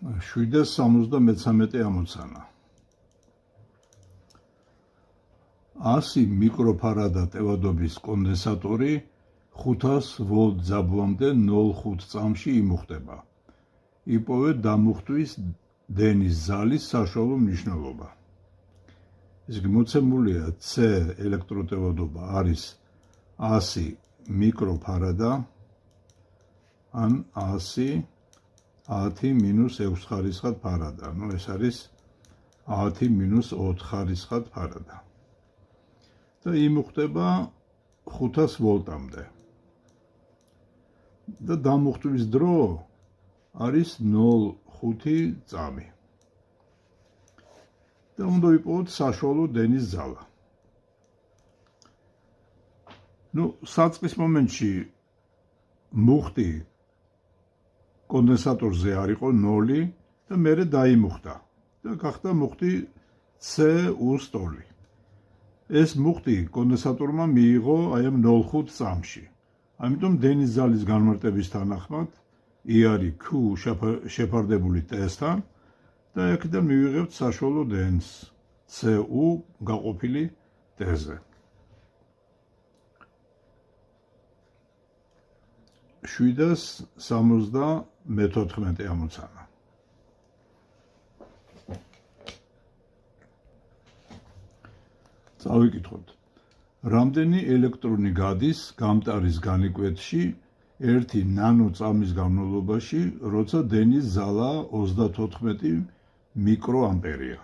773 ამოცანა. 100 მიკროფარადა ტევადობის კონდენსატორი 500 ვოლტ ძაბვამდე 0.5 წამში იმუხტება. იპოვე დამუხტვის დენის ზალის საშუალო მნიშვნელობა. ეს მოცემულია C ელექტროტევადობა არის 100 მიკროფარადა ან 100 10-6 ხარისხად ფარადა. ეს არის 10-4 ხარისხად ფარადა. და იმუხტება 500 ვოლტამდე. და დამუხტვის დრო არის 0.5 წამი. და უნდა ვიპოვოთ საშუალო დენის ზალა. საწყის მომენტში მუხტი კონდენსატორზე არ იყო 0 და მერე დაიმუხტა და გახდა მუხტი CU სტოლი. ეს მუხტი კონდენსატორმა მიიღო აი ამ 0.5 წამში. ამიტომ დენის ზალის განმარტების თანახმად I არის Q შეფარდებული T-სთან და აქედან მივიღებთ საშუალო დენს CU გაყოფილი T-ზე. 774 ამოცანა. წავიკითხოთ. რამდენი ელექტრონი გადის გამტარის განიკვეთში 1 ნანო წამის განმავლობაში, როცა დენის ზალა 34 მიკროამპერია.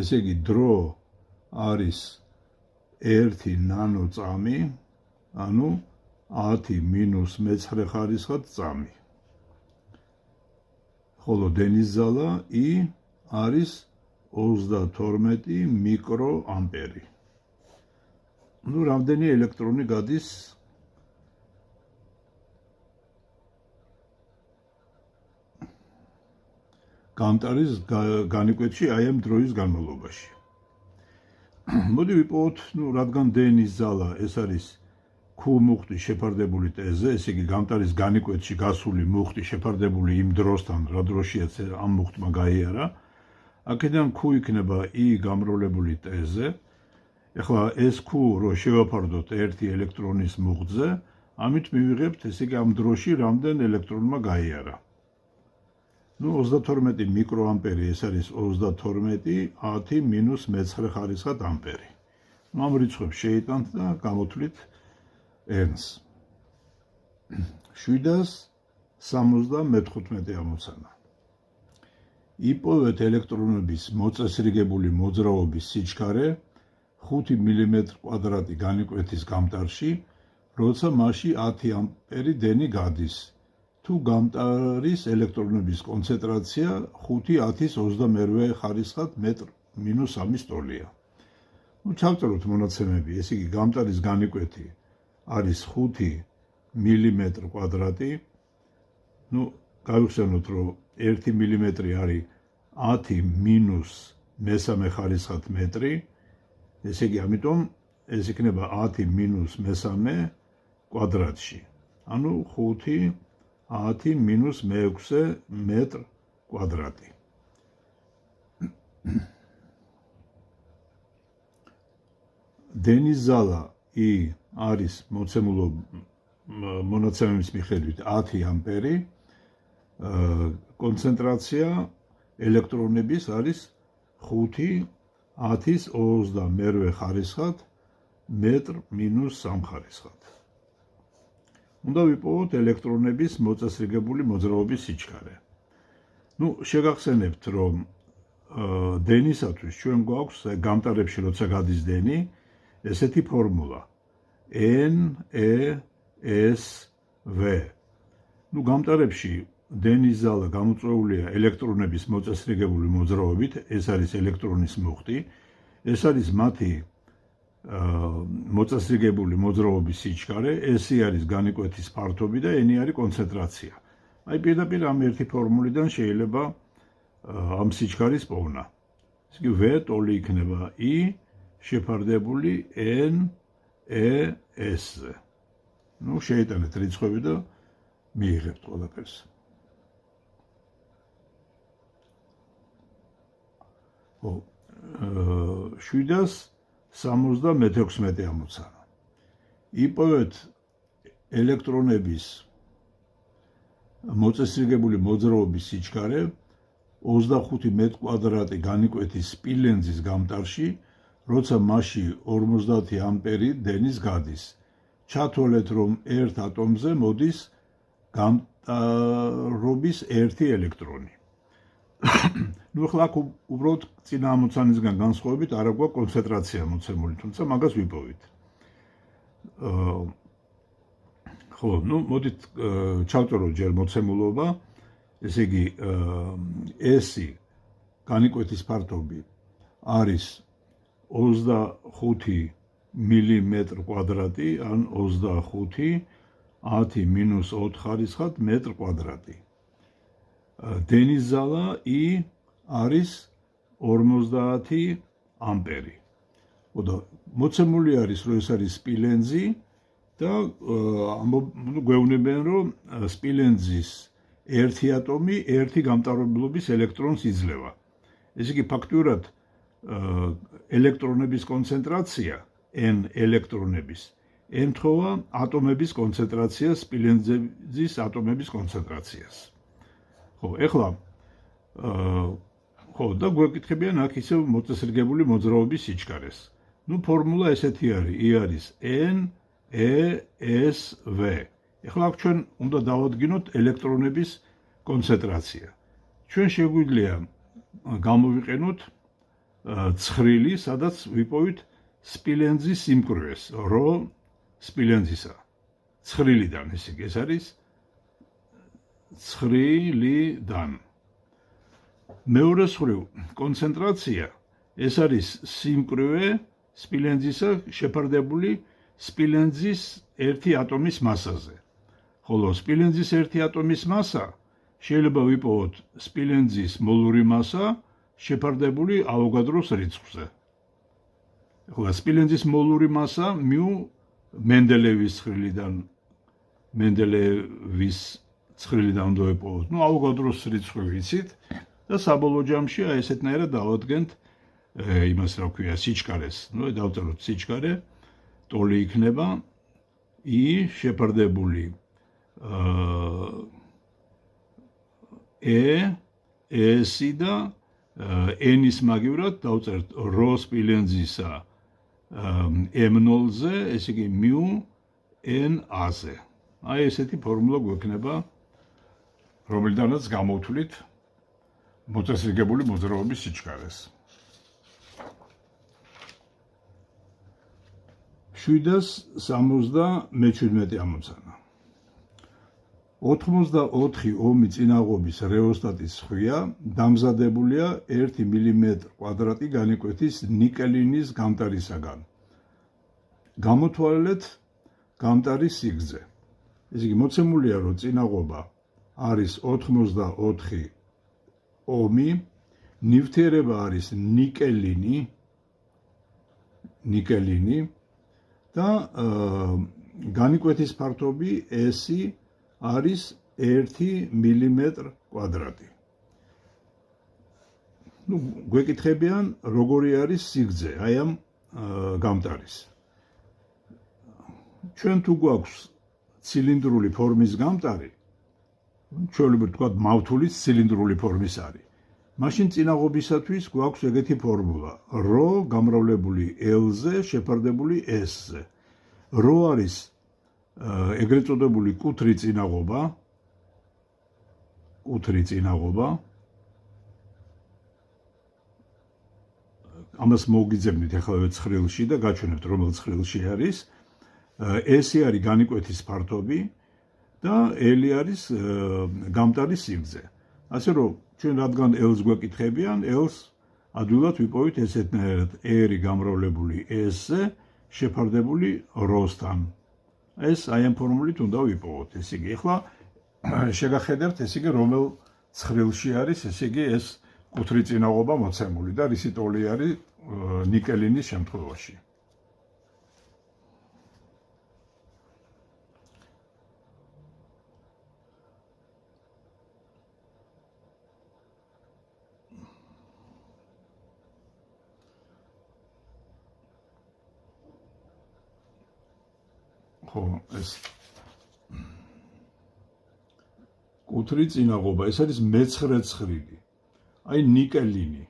ესე იგი დრო არის 1 ნანო წამი, ანუ 10-9 ხარისხად წამი. ხოლო დენის ზალა I არის 32 მიკროამპერი. რამდენი ელექტრონი გადის გამტარის განიკვეთში აი ამ დროის განმავლობაში. მოდი ვიპოვოთ, რადგან დენის ზალა ეს არის Q მუხტი შეფარდებული T-ზე, ესე იგი გამტარის განიკვეთში გასული მუხტი შეფარდებული იმ დროსთან, რა დროშიაც ამ მუხტმა გაიარა, აქედან Q იქნება I გამრავლებული T-ზე. ეხლა ეს Q რო შევაფარდოთ 1 ელექტრონის მუხტზე, ამით მივიღებთ, ესე იგი ამ დროში რამდენ ელექტრონმა გაიარა. 32 მიკროამპერი, ეს არის 32 10-9 ხარისხად ამპერი. ამ რიცხვებს შეიტანთ და გამოთვლით N-ს. 775 ამოცანა. იპოვეთ ელექტრონების მოწესრიგებული მოძრაობის სიჩქარე 5 მმ² განიკვეთის გამტარში, როცა მასში 10 ამპერი დენი გადის. თუ გამტარის ელექტრონების კონცენტრაცია 5-10-22 ხარისხად მეტр-3 სტოლია. ჩავწეროთ მონაცემები, ესე იგი გამტარის განიკვეთი არის 5 მმ². გავიხსენოთ, რომ 1 მმ არის 10-3 ხარისხად მეტრი. ესე იგი, ამიტომ ეს იქნება 10-3 კვადრატში. ანუ 5-10-6 მეტр². დენის ზალა I არის მონაცემების მიხედვით 10 ამპერი. კონცენტრაცია ელექტრონების არის 5-10-22 ხარისხად მეტr-3 ხარისხად. უნდა ვიპოვოთ ელექტრონების მოწესრიგებული მოძრაობის სიჩქარე. შეგახსენებთ, რომ დენისათვის ჩვენ გვაქვს გამტარებში, როცა გადის დენი, ესეთი ფორმულა NESV. გამტარებში დენის ზალა გამოწვეულია ელექტრონების მოწესრიგებული მოძრაობით, ეს არის ელექტრონის მუხტი, ეს არის მათი მოწესრიგებული მოძრაობის სიჩქარე, S არის განიკვეთის ფართობი და N არის კონცენტრაცია. აი პირდაპირ ამ ერთი ფორმულიდან შეიძლება ამ სიჩქარის პოვნა. ესე იგი V ტოლი იქნება I შეფარდებული NES-ზე. შეიტანეთ რიცხვები და მიიღებთ ყველაფერს. ხო 776 ამოცანა. იპოვეთ ელექტრონების მოწესრიგებული მოძრაობის სიჩქარე 25 მეტ-კვადრატი განიკვეთის სპილენძის გამტარში, როცა მასში 50 ამპერი დენის გადის. ჩათვალეთ, რომ ერთ ატომზე მოდის გამტარობის 1 ელექტრონი. ნუ ახლა აქ უბრალოდ წინა ამოცანისგან განსხვავებით არ აქვს კონცენტრაცია მოცემული, თუმცა მაგას ვიპოვით. ხო, ნუ მოდით ჩავწეროთ ჯერ მოცემულობა, ესე იგი S-ი განიკვეთის ფართობი არის 25 მმ², ან 25 10-4 ხარისხად მეტр². დენის ზალა I არის 50 ამპერი. ხოდა მოცემული არის, რომ ეს არის სპილენძი და გვეუბნებიან, რომ სპილენძის ერთი ატომი ერთი გამტარებლობის ელექტრონს იძლევა. ესე იგი ფაქტურად ელექტრონების კონცენტრაცია n ელექტრონების ემთხოვა ატომების კონცენტრაციას სპილენძის ატომების კონცენტრაციას. ხო, ეხლა ხო და გვეკითხებიან აქ ისევ მოწესრიგებული მოძრაობის სიჩქარეს. ნუ ფორმულა ესეთი არის, I არის n e s v. ეხლა აქ ჩვენ უნდა დავადგინოთ ელექტრონების კონცენტრაცია. ჩვენ შეგვიძლია გამოვიყენოთ ცხრილი, სადაც ვიპოვით სპილენძის სიმკვრივეს, რო სპილენძისა. ცხრილიდან, ესე იგი, ეს არის ცხრილიდან. მეორე მხრივ, კონცენტრაცია, ეს არის სიმკვრივე სპილენძისა შეფარდებული სპილენძის ერთი ატომის მასაზე. ხოლო სპილენძის ერთი ატომის მასა შეიძლება ვიპოვოთ სპილენძის მოლური მასა შეფარდებული ავოგადროს რიცხვზე. ხოლო სპილენძის მოლური მასა μ მენდელევის ცხრილიდან უნდა ვიპოვოთ. ნუ ავოგადროს რიცხვი ვიცით და საბოლოო ჯამში აი ესეთნაირად დავადგენთ იმას რა ქვია სიჩქარეს. ნუ დავწეროთ სიჩქარე, ტოლი იქნება I შეფარდებული S-ი და N-ის მაგივრად დავწერთ რო სპილენძისა M0-ზე, ესე იგი μ N-აზე. აი ესეთი ფორმულა გვექნება, რომელიდანაც გამოვთვლით მოწესრიგებული მოძრაობის სიჩქარეს. 777 ამოცანა. 84 ომი წინაღობის რეოსტატის ხვია დამზადებულია 1 მმ² განიკვეთის ნიკელინის გამტარისაგან. გამოთვალეთ გამტარის სიგრძე. ესე იგი მოცემულია, რომ წინაღობა არის 84 ომი, ნივთიერება არის ნიკელინი და განიკვეთის ფართობი S-ი არის 1 მმ². ნუ გვეკითხებიან, როგორი არის სიგრძე აი ამ გამტარის. ჩვენ თუ გვაქვს ცილინდრული ფორმის გამტარი, ჩვეულებრივ თქვა მავთულის ცილინდრული ფორმის არის. მაშინ წინაღობისათვის გვაქვს ეგეთი ფორმულა, რო გამრავლებული L-ზე შეფარდებული S-ზე. რო არის ეგრეთ წოდებული კუთრი წინაღობა, ამას მოგიძებნით ახლა ცხრილში და გაჩვენებთ, რომელ ცხრილში არის. S-ი არის განიკვეთის ფართობი და L-ი არის გამტარის სიგრძე. ასე რომ ჩვენ რადგან L-ს გვეკითხებიან, L-ს ადვილად ვიპოვით ესეთნაირად R-ი გამრავლებული S-ზე შეფარდებული როსთან. ეს აი ამ ფორმულით უნდა ვიპოვოთ. ესე იგი, ახლა შეგახედებთ, ესე იგი, რომელ ცხრილში არის, ესე იგი, ეს კუთრი წინაღობა მოცემული და რისი ტოლი არის ნიკელინის შემთხვევაში. ხო, ეს კუთრი წინაღობა, ეს არის მეცხრე ცხრილი. აი ნიკელინი.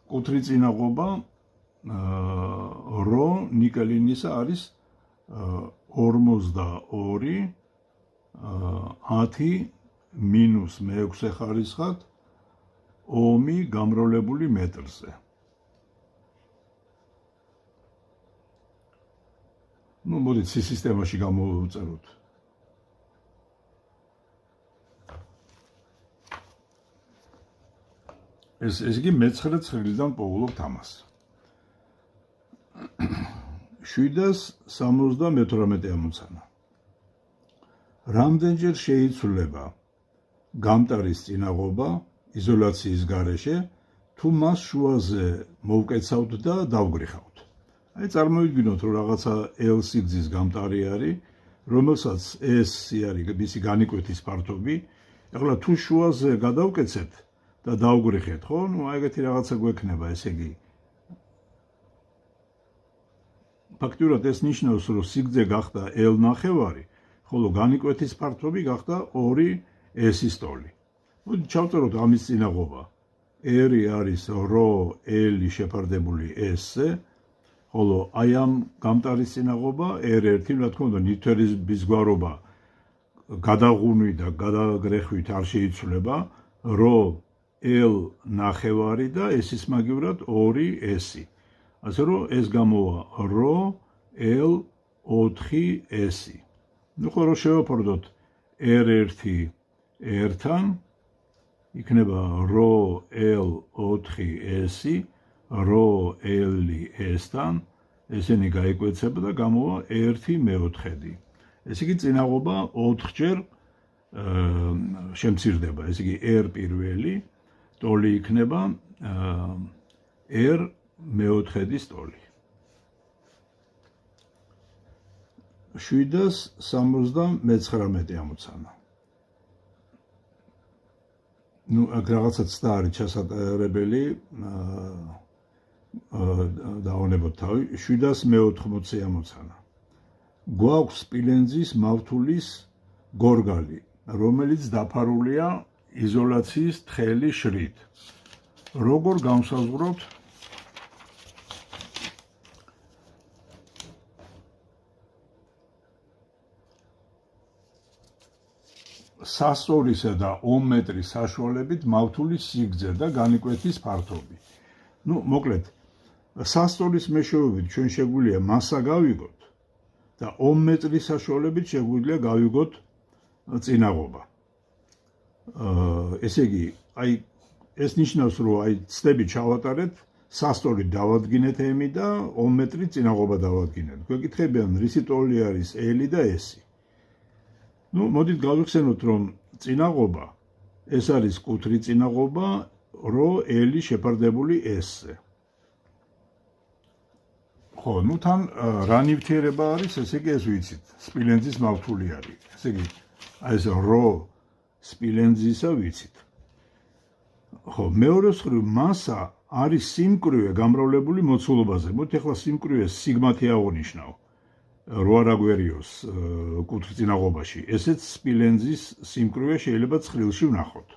კუთრი წინაღობა რო ნიკელინისა არის 42 10 მინუს მე-6 ხარისხად ომი გამრავლებული მეტრზე. Ну, მოდით სისტემაში გამოვწეროთ. ეს იგი მე-9 ცხრილიდან პოულობთ ამას. 778 ამოცანა. რამდენჯერ შეიცვლება გამტარის წინაღობა იზოლაციის გარეშე, თუ მას შუაზე მოვკეცავთ და დავგრიხავთ. აი წარმოვიდგინოთ, რომ რაღაცა L სიგრძის გამტარი არის, რომელსაც S არის მისი განიკვეთის ფართობი, ეხლა თუ შუაზე გადავკეცეთ და დავგრიხეთ, ხო? ნუ აი ეგეთი რაღაცა გვექნება, ესე იგი. ფაქტურად ეს ნიშნავს, რომ სიგრძე გახდა L ნახევარი, ხოლო განიკვეთის ფართობი გახდა 2 S-ის ტოლი. მოდით ჩავწეროთ ამის წინაღობა. R არის რო L შეფარდებული S-ზე, ხოლო აი ამ გამტარის წინაღობა R1, რა თქმა უნდა, ნივთების ბიზგვარობა გადაღუნვით და გადაგრეხვით არ შეიცვლება, რო L ნახევარი და S-ის მაგივრად 2 S-ი. ასე რომ ეს გამოვა რო L 4 S-ი. ნუ ხო რო შევაფორდოთ R1 R-თან, იქნება რო L 4 S-ი, რო L S-თან, ესენი გაიკვეცება და გამოვა 1/4. ეს იგი წინაღობა 4-ჯერ შემცირდება, ეს იგი R პირველი ტოლი იქნება R მე-4-ის ტოლი. 779 ამოცანა. ნუ აქ რაღაცა ცდა არის ჩასატარებელი, დავანებოთ თავი. 780 ამოცანა. გვაქვს სპილენძის მავთულის გორგალი, რომელიც დაფარულია იზოლაციის თხელი შრით. როგორ განსაზღვროთ სასწორისა და 2 მეტრის საშუალებით მავთულის სიგრძე და განიკვეთის ფართობი. ნუ მოკლედ, სასწორის მეშვეობით ჩვენ შეგვიძლია მასა გავიგოთ და 2 მეტრის საშუალებით შეგვიძლია გავიგოთ წინაღობა. ესე იგი, აი ეს ნიშნავს, რომ აი ცდები ჩავატარეთ, სასწორი დავადგინეთ M და 2 მეტრი წინაღობა დავადგინეთ. გვეკითხებიან, რისი ტოლი არის L და S-ი. ნუ მოდით გავიხსენოთ, რომ წინაღობა ეს არის კუთრი წინაღობა, რო L შეფარდებული S-ზე. ხო, ნუ თან რა ნივთიერება არის, ესე იგი ეს ვიცით, სპილენძის მავთული არის. ესე იგი, აი ეს რო სპილენძისა ვიცით. ხო, მეორე მხრივ მასა არის სიმკვრივე გამრავლებული მოცულობაზე. მოდით ახლა სიმკვრივეს სიგმათი აღნიშნავ. რო არ აგვერიოს კუთრი წინაღობაში. ესეც სპილენძის სიმკვრივე შეიძლება ცხრილში ვნახოთ.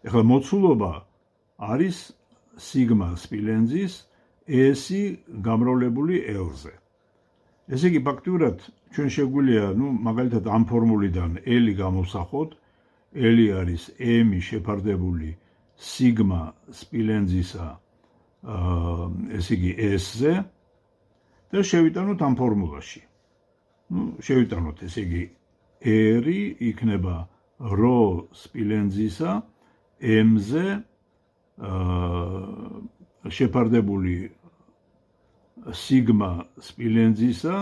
ახლა მოცულობა არის სიგმა სპილენძის S-ი გამრავლებული L-ზე. ესე იგი, ფაქტურად ჩვენ შეგვიძლია, ნუ მაგალითად ამ ფორმულიდან L გამოვსახოთ. L არის M შეფარდებული სიგმა სპილენძისა ესე იგი S-ზე და შევიტანოთ ამ ფორმულაში. ნუ შევიტანოთ, ესე იგი R იქნება რო სპილენძისა M-ზე შეფარდებული სიგმა სპილენძისა,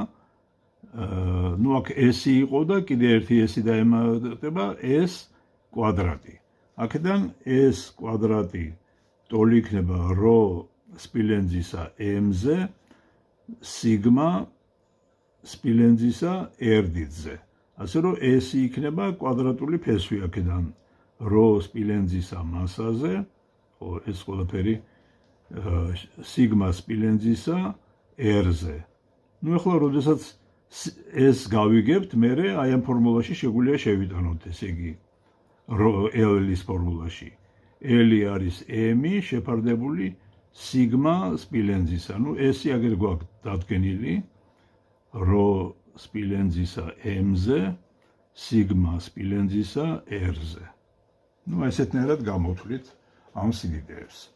ნუ აქ S-ი იყო და კიდე ერთი S-ი დაემატება S კვადრატი. აქედან S კვადრატი ტოლი იქნება რო სპილენძისა M-ზე სიგმა სპილენძისა R-ზე. ასე რომ S-ი იქნება კვადრატული ფესვი აქედან რო სპილენძისა მასაზე, ხო, ეს ყველაფერი სიგმა სპილენძისა R-ზე. ნუ ახლა როდესაც ეს გავიგებთ, მერე აი ამ ფორმულაში შეგვიძლია შევიტანოთ, ესე იგი, L-ის ფორმულაში. L არის M-ი შეფარდებული სიგმა სპილენძისა. ნუ S-ი აგერ გვაქვს დადგენილი, რო სპილენძისა M-ზე, სიგმა სპილენძისა R-ზე. ნუ ესეთნაირად გამოვთვლით ამ სიდიდეებს.